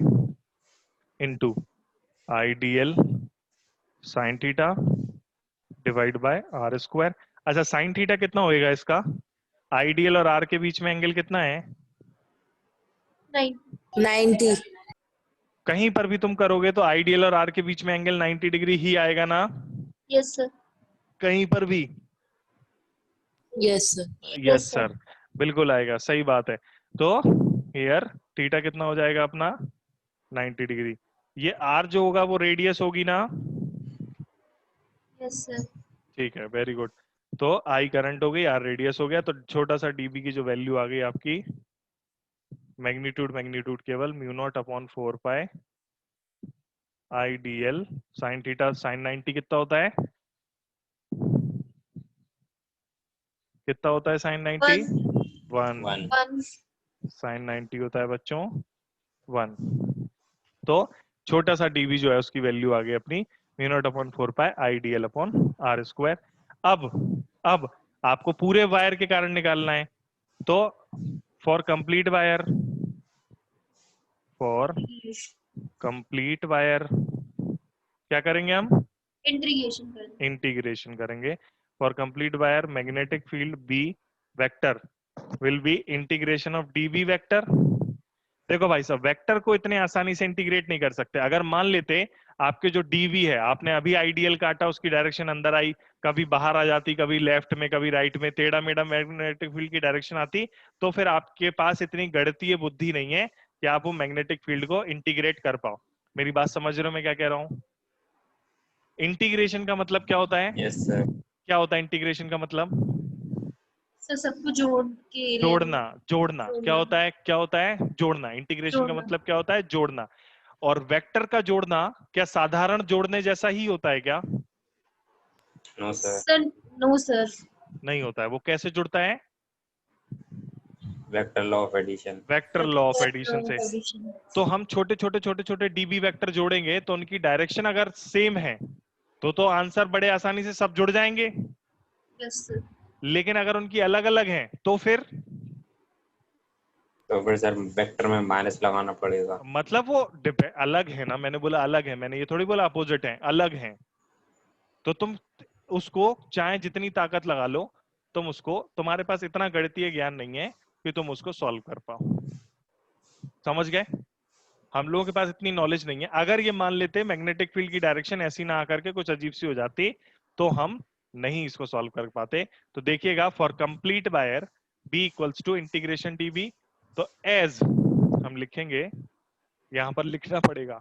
into I D L sine theta divide by R square. अच्छा साइन थीटा कितना होएगा इसका? आईडीएल और आर के बीच में एंगल कितना है? 90। कहीं पर भी तुम करोगे तो आईडीएल और आर के बीच में एंगल 90 डिग्री ही आएगा ना? Yes sir. कहीं पर भी? Yes sir. यस सर, बिल्कुल आएगा, सही बात है। तो हियर थीटा कितना हो जाएगा अपना? 90 डिग्री। ये आर जो होगा वो रेडियस होगी ना? Yes sir. ठीक है, वेरी गुड। तो आई करंट हो गई, आर रेडियस हो गया, तो छोटा सा डीबी की जो वैल्यू आ गई आपकी, मैग्नीट्यूड मैग्नीट्यूड केवल mu naught upon 4 pi I D L sine theta sine 90 कितना होता है? कितना होता है साइन 90? 1। 1 साइन 90 होता है बच्चों 1। तो छोटा सा डीवी जो है उसकी वैल्यू आ गई अपनी mu naught upon 4 pi I D L upon R square. अब आपको पूरे वायर के कारण निकालना है, तो फॉर कंप्लीट वायर क्या करेंगे हम? इंटीग्रेशन करेंगे। For complete wire magnetic field B vector will be integration of D B vector. देखो भाई साहब, वेक्टर को इतने आसानी से इंटीग्रेट नहीं कर सकते। अगर मान लेते आपके जो डीवी है, आपने अभी आइडियल काटा, उसकी डायरेक्शन अंदर आई, कभी बाहर आ जाती, कभी लेफ्ट में कभी राइट में, टेढ़ा मेढ़ा मैग्नेटिक फील्ड की डायरेक्शन आती, तो फिर आपके पास इतनी गणितीय बुद्धि नहीं है कि आप वो मैग्नेटिक फील्ड को इंटीग्रेट कर पाओ। मेरी बात समझ रहे हो मैं क्या कह रहा हूं? इंटीग्रेशन का मतलब क्या होता है? Yes sir. क्या होता है इंटीग्रेशन का मतलब? सर सबको जोड़ के जोड़ना। जोड़ना क्या होता है? क्या होता है? जोड़ना। इंटीग्रेशन का मतलब क्या होता है? जोड़ना। और वेक्टर का जोड़ना क्या साधारण जोड़ने जैसा ही होता है क्या? No sir. Sir no sir. नहीं होता है। वो कैसे जुड़ता है? Vector law of addition. Vector law of addition से। तो हम छोटे छोटे छोटे छोटे डीबी वेक्टर जोड़ेंगे तो उनकी डायरेक्शन अगर सेम है तो आंसर बड़े आसानी से सब जुड़ जाएंगे। Yes sir. लेकिन अगर उनकी अलग अलग हैं तो फिर सर वेक्टर में माइनस लगाना पड़ेगा। मतलब वो अलग है ना, मैंने बोला अलग है, मैंने ये थोड़ी बोला अपोजिट है, अलग है। तो तुम उसको चाहे जितनी ताकत लगा लो, तुम उसको, तुम्हारे पास इतना गणितीय ज्ञान नहीं है कि तुम उसको सॉल्व कर पाओ। समझ गए? हम लोगों के पास इतनी नॉलेज नहीं है। अगर ये मान लेते मैग्नेटिक फील्ड की डायरेक्शन ऐसी ना आकर के कुछ अजीब सी हो जाती तो हम नहीं इसको सॉल्व कर पाते। तो देखिएगा, for complete wire B equals to integration D B, तो एज हम लिखेंगे, यहां पर लिखना पड़ेगा,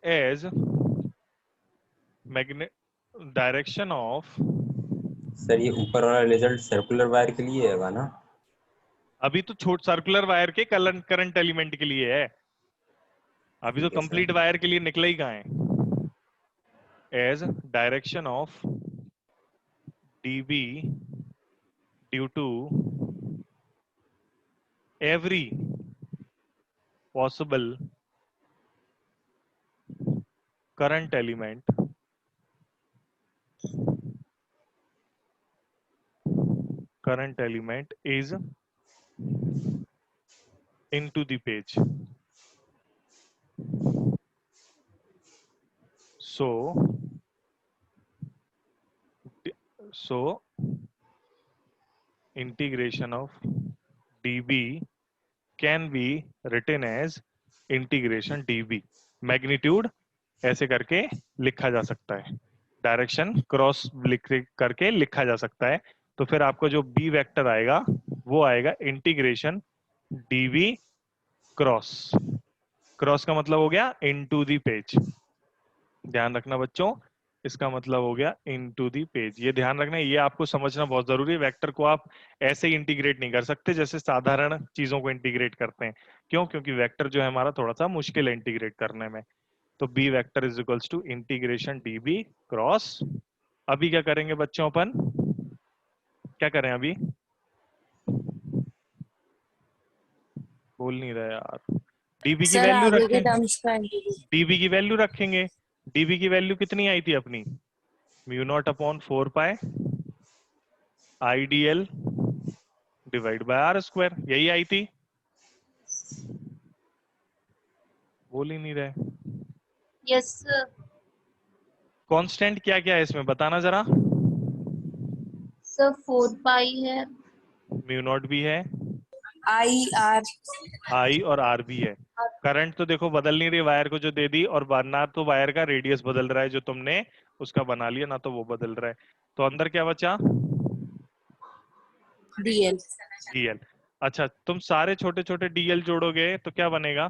as magnet direction of, sir ये ऊपर वाला रिजल्ट सर्कुलर वायर के लिए है ना? अभी तो छोट सर्कुलर वायर के करंट एलिमेंट के लिए है, अभी तो ठीक है सर। कंप्लीट वायर के लिए निकला ही कहां है। As direction of dB due to every possible current element is into the page. So integration of dB can be written as integration dB. Magnitude ऐसे करके लिखा जा सकता है, डायरेक्शन क्रॉस लिख करके लिखा जा सकता है। तो फिर आपको जो बी वेक्टर आएगा वो आएगा इंटीग्रेशन dB क्रॉस, क्रॉस का मतलब हो गया इनटू द पेज। ध्यान रखना बच्चों, इसका मतलब हो गया इनटू द पेज। ये ध्यान रखना, ये आपको समझना बहुत जरूरी है। वेक्टर को आप ऐसे ही इंटीग्रेट नहीं कर सकते जैसे साधारण चीजों को इंटीग्रेट करते हैं। क्यों? क्योंकि वेक्टर जो है हमारा थोड़ा सा मुश्किल है इंटीग्रेट करने में। तो B vector is equals to integration DB cross. अभी क्या करेंगे बच्चों, अपन क्या करें अभी? बोल नहीं रहे यार। डीबी की सर वैल्यू आगे के रखें, टर्म्स का इंटीग्रेट। डीबी की वैल्यू रखेंगे। डीबी की वैल्यू कितनी आई थी अपनी? Mu naught upon 4 pi I D L divide by R square, यही आई थी। बोल ही नहीं रहे। Yes sir. कांस्टेंट क्या क्या है इसमें बताना जरा। सर 4 पाई है। म्यू नॉट भी है, IR आई और आर भी है। करंट तो देखो बदल नहीं रही, वायर को जो दे दी, और ना तो वायर का रेडियस बदल रहा है जो तुमने उसका बना लिया, ना तो वो बदल रहा है। तो अंदर क्या बचा? DL DL. अच्छा, तुम सारे छोटे छोटे डीएल जोड़ोगे तो क्या बनेगा?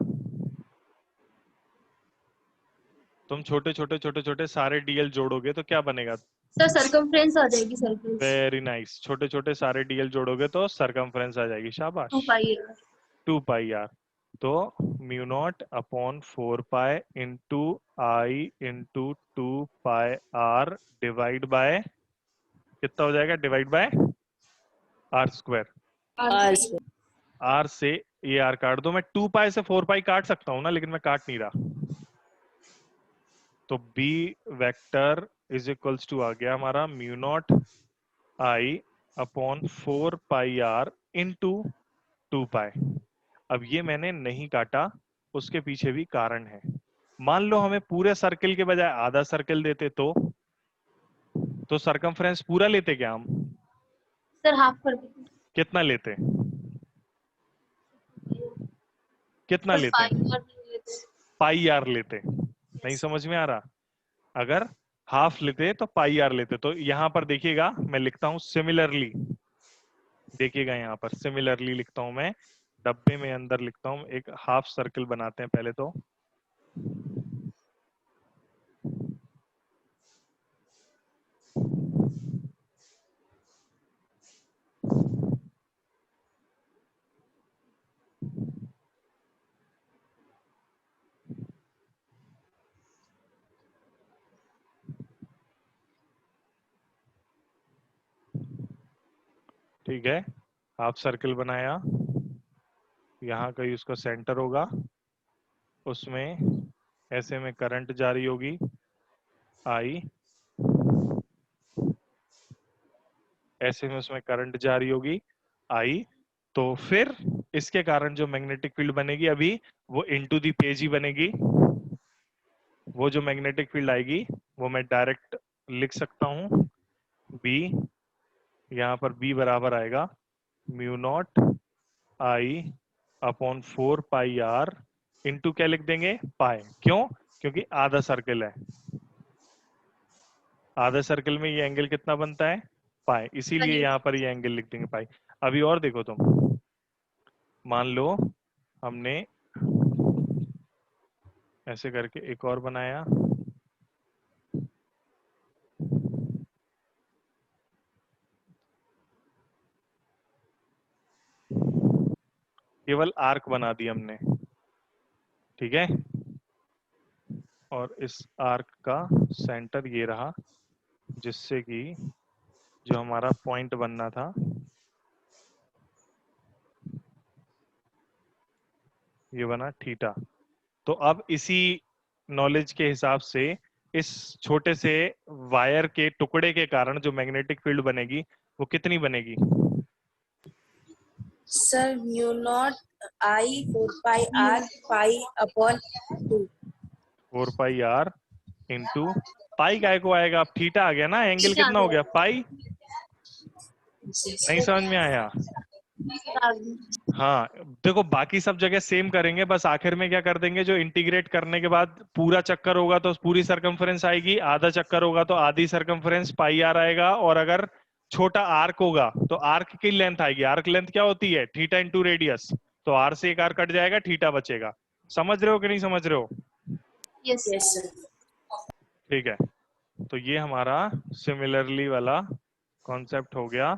तुम छोटे छोटे छोटे छोटे सारे डीएल जोड़ोगे तो क्या बनेगा? सर सरकमफ्रेंस आ जाएगी सर्कल। Very nice. छोटे छोटे सारे डीएल जोड़ोगे तो सरकमफ्रेंस आ जाएगी। 2 शाबाश। पाई है। 2 पाई आर। तो mu naught upon 4 pi into I into 2 pi R divide by कितना हो जाएगा? Divide by R square. R square R से ये आर काट दो। मैं 2 पाई से 4 पाई काट सकता हूं ना, लेकिन मैं काट नहीं रहा। तो B vector is equals to आ गया हमारा mu naught I upon 4 pi R into 2 pi. अब ये मैंने नहीं काटा, उसके पीछे भी कारण है। मान लो हमें पूरे सर्कल के बजाय आधा सर्कल देते तो सरकमफ्रेंस पूरा लेते क्या हम? सर हाफ कर दीजिए। कितना लेते? कितना सर लेते? पाई और नहीं लेते। पाई आर लेते। नहीं समझ में आ रहा? अगर हाफ लेते तो पाई आर लेते। तो यहां पर देखिएगा, मैं लिखता हूं सिमिलरली। देखिएगा यहाँ पर सिमिलरली लिखता हूं मैं, डब्बे में अंदर लिखता हूं, एक हाफ सर्कल बनाते हैं पहले तो। ठीक है, हाफ सर्कल बनाया। यहाँ कहीं उसका सेंटर होगा, उसमें ऐसे में करंट जारी होगी आई, ऐसे में उसमें करंट जारी होगी आई। तो फिर इसके कारण जो मैग्नेटिक फील्ड बनेगी अभी, वो इनटू दी पेज ही बनेगी। वो जो मैग्नेटिक फील्ड आएगी वो मैं डायरेक्ट लिख सकता हूं, बी, यहाँ पर बी बराबर आएगा mu naught I upon 4 pi R into क्या लिख देंगे? पाई। क्यों? क्योंकि आधा सर्कल है, आधा सर्कल में ये एंगल कितना बनता है? पाई, इसीलिए यहाँ पर ये एंगल लिख देंगे पाई। अभी और देखो तुम, मान लो हमने ऐसे करके एक और बनाया, केवल आर्क बना दी हमने, ठीक है। और इस आर्क का सेंटर ये रहा, जिससे कि जो हमारा पॉइंट बनना था ये बना थीटा। तो अब इसी नॉलेज के हिसाब से इस छोटे से वायर के टुकड़े के कारण जो मैग्नेटिक फील्ड बनेगी वो कितनी बनेगी? Sir mu naught I 4 pi R pi upon 2 4 pi R into pi काय को आएगा? अब थीटा आ गया ना, एंगल थीटा आ कितना हो गया। गया? पाई। नहीं समझ में आया? हाँ, देखो बाकी सब जगह सेम करेंगे, बस आखिर में क्या कर देंगे, जो इंटीग्रेट करने के बाद पूरा चक्कर होगा तो पूरी सरकमफ्रेंस आएगी, आधा चक्कर होगा तो आधी सरकमफ्रेंस पाई आर आएगा, और अगर छोटा आर्क होगा तो आर्क की लेंथ आएगी। आर्क लेंथ क्या होती है? Theta into radius. तो आर से एक आर कट जाएगा, थीटा बचेगा। समझ रहे हो कि नहीं समझ रहे हो? यस yes sir ठीक है, तो ये हमारा सिमिलरली वाला कॉन्सेप्ट हो गया।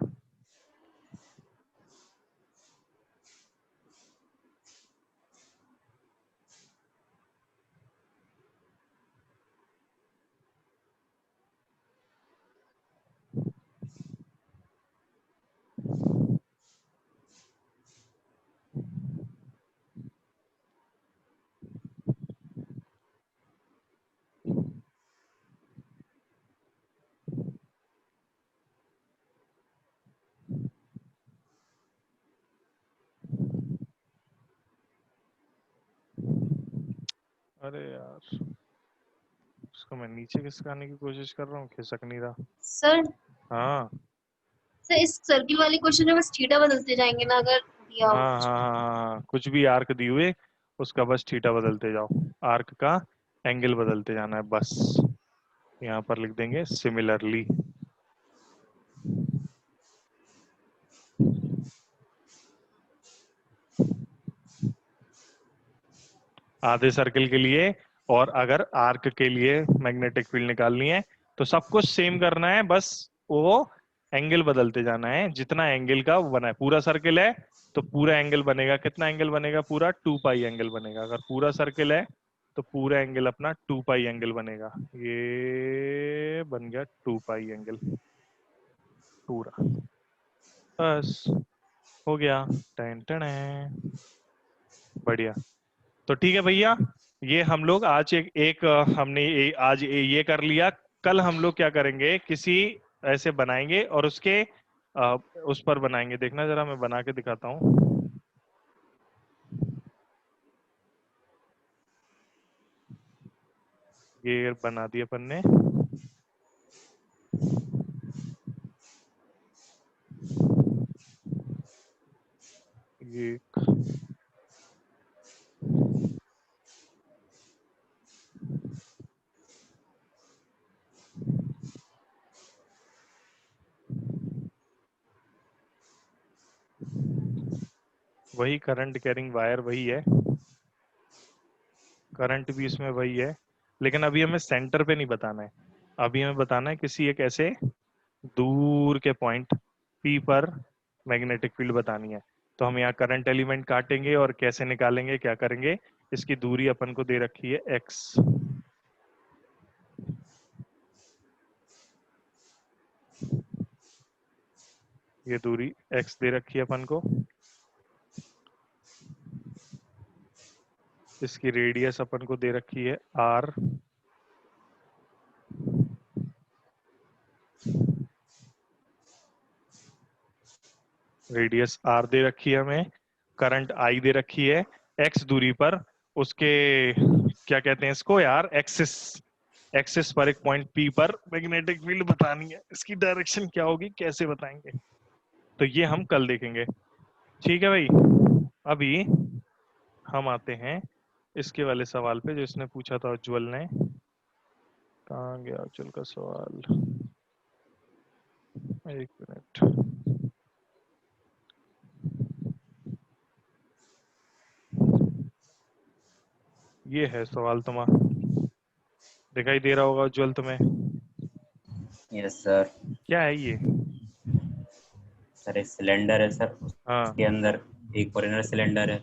अरे यार, उसको मैं नीचे खिसकाने की कोशिश कर रहा हूँ, खिसक नहीं रहा। सर हाँ सर इस सर्किल वाले क्वेश्चन में बस थीटा बदलते जाएंगे ना, अगर दिया हो हाँ हाँ हाँ हाँ, कुछ भी आर्क दी हुए उसका बस थीटा बदलते जाओ, आर्क का एंगल बदलते जाना है बस। यहाँ पर लिख देंगे सिमिलरली। आधे सर्कल के लिए, और अगर आर्क के लिए मैग्नेटिक फील्ड निकालनी है तो सब कुछ सेम करना है, बस वो एंगल बदलते जाना है जितना एंगल का वो बना है। पूरा सर्कल है तो पूरा एंगल बनेगा, कितना एंगल बनेगा? पूरा 2 पाई एंगल बनेगा। अगर पूरा सर्कल है तो पूरा एंगल अपना 2 पाई एंगल बनेगा। ये बन गया 2 पाई एंगल पूरा। बस हो गया। Ten ten. बढ़िया। तो ठीक है भैया, ये हम लोग आज हमने आज ये कर लिया। कल हम लोग क्या करेंगे, किसी ऐसे बनाएंगे और उसके उस पर बनाएंगे। देखना जरा, मैं बना के दिखाता हूँ। ये बना दिया अपन ने। ये वही करंट कैरिंग वायर वही है, करंट भी इसमें वही है, लेकिन अभी हमें सेंटर पे नहीं बताना है। अभी हमें बताना है किसी एक ऐसे दूर के पॉइंट P पर मैग्नेटिक फील्ड बतानी है। तो हम यहाँ करंट एलिमेंट काटेंगे और कैसे निकालेंगे, क्या करेंगे। इसकी दूरी अपन को दे रखी है x। ये दूरी x दे रखी है अपन को। इसकी रेडियस अपन को दे रखी है r। रेडियस r दे रखी है हमें। करंट I दे रखी है x दूरी पर। उसके क्या कहते हैं इसको यार, एक्सिस। एक्सिस पर एक पॉइंट P पर मैग्नेटिक फील्ड बतानी है। इसकी डायरेक्शन क्या होगी, कैसे बताएंगे, तो ये हम कल देखेंगे। ठीक है भाई। अभी हम आते हैं इसके वाले सवाल पे जो इसने पूछा था उज्जवल ने। कहाँ गया उज्जवल का सवाल? एक मिनट। ये है सवाल तुम्हारा, दिखाई दे रहा होगा उज्जवल तुम्हें? Yes sir. क्या है ये? सर एक सिलेंडर है सर, हाँ उसके अंदर एक फॉरेनर सिलेंडर है।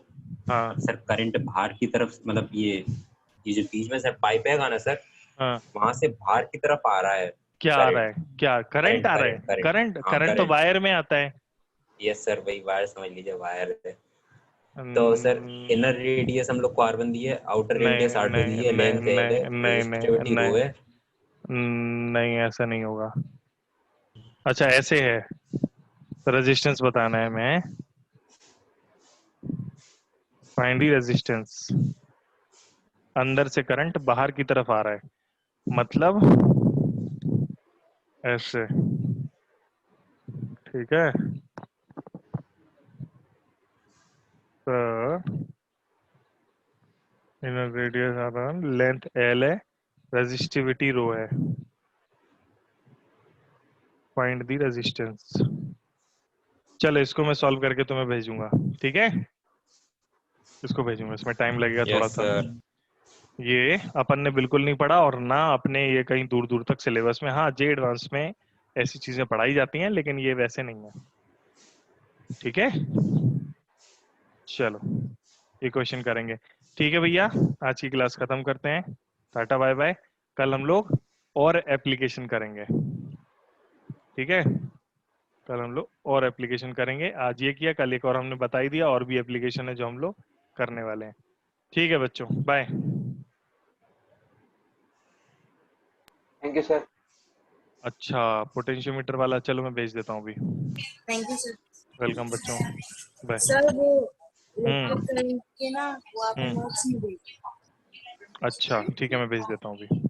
हाँ अब सर करंट बाहर की तरफ, मतलब ये जो बीच में सर पाइप है ना सर, हाँ। वहां से बाहर की तरफ आ रहा है क्या आ रहा करंट। है? क्या करंट करंट आ रहा है? करंट करंट करंट हाँ करंट तो करंट। वायर में आता है। यस सर, वही वायर समझ लीजिए, वायर है। तो सर नहीं इनर रेडियस हम लोग को R1 दी है, आउटर रेडियस R2 दी नहीं है, नहीं लेंथ L है, नहीं नहीं नहीं रेजिस्टिविटी रो है। नहीं, ऐसा नहीं होगा। अच्छा ऐसे है, रेजिस्टेंस बताना है हमें। Find the resistance. अंदर से करंट बाहर की तरफ आ रहा है, मतलब ऐसे। ठीक है, तो inner radius R1, length L है, रेजिस्टिविटी रो है। Find the resistance. चलो इसको मैं सॉल्व करके तुम्हें भेजूंगा, ठीक है? इसको भेजूंगा, इसमें टाइम लगेगा थोड़ा यस सा। सर। ये अपन ने बिल्कुल नहीं पढ़ा, और ना अपने ये कहीं दूर दूर तक सिलेबस में। हाँ जे एडवांस में ऐसी चीजें पढ़ाई जाती हैं, लेकिन ये वैसे नहीं है। ठीक है, चलो ये क्वेश्चन करेंगे। ठीक है भैया, आज की क्लास खत्म करते हैं। Tata bye bye. कल हम लोग और एप्लीकेशन करेंगे। ठीक है, कल हम लोग और एप्लीकेशन करेंगे। आज ये किया, कल एक और हमने बता ही दिया, और भी एप्लीकेशन है जो हम लोग करने वाले हैं। ठीक है बच्चों, बाय। Thank you sir. अच्छा पोटेंशियोमीटर वाला, चलो मैं भेज देता हूँ अभी। Thank you sir. वेलकम बच्चों, बाय। सर वो हम्म लैपटॉप के ना वो आपने हम्म। नोट्स नहीं भेजे। अच्छा ठीक है, मैं भेज देता हूँ अभी।